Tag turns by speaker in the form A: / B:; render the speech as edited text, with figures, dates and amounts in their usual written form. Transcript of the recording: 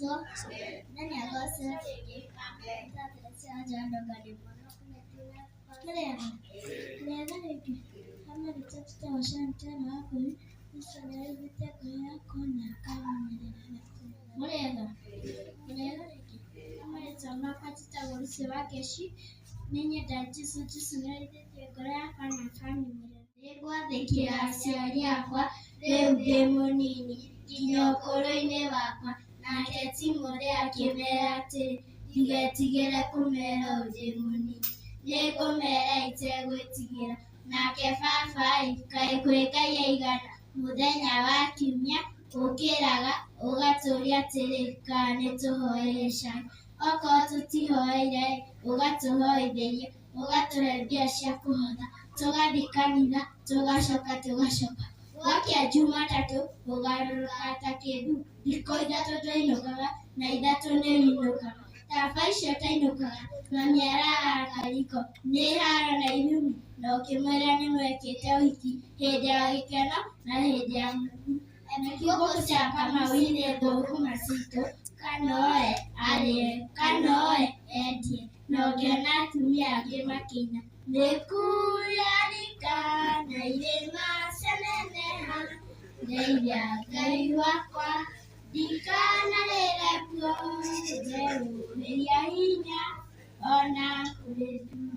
A: gospel. Then I gospel. Nĩngwathĩkĩra aciari akwa rĩu ndĩ mũnini nginya ũkũrũ-inĩ wakwa. Nake Timothy akĩmeera atĩrĩ, ndigetigĩre kũmeera ũũ ndĩ mũnini, nĩngũmeera itegwĩtigĩra. Nake baba kaĩ kwĩ Ngai aigana mũthenya wa kiumia ũkĩraga ũgatũũria atĩrĩ kana nĩtũhoe gĩcai. Okorwo tũtihoeire ũgatũhoithĩria, ũgatũhe mbia cia kũhotha, tũgathiĩ kanitha, tũgacoka. Gwakia Jumatatũ ũgarũrũka ta kĩndũ, thikũ ithatũ tũinũkaga na ithatũ nĩ ũinũkaga. Baba icio tainũkaga mami arahata riko, nĩ haro na irumi, na ũkĩmwĩra nĩmwĩkĩte ũhiki hĩndĩ ya gĩkeno na hĩndĩ ya mũthiro. Ngũkũ cia Kamau nĩ thũkũma citũ, kana oe arĩe, kana oe endie. Na ũngĩona atumia angĩ makĩina, nĩkuuarika na irĩma cianeneha, ndeithia Ngai wakwa ndikanarĩre kuo, ndeũmĩria hinya ona kũrĩ nduma.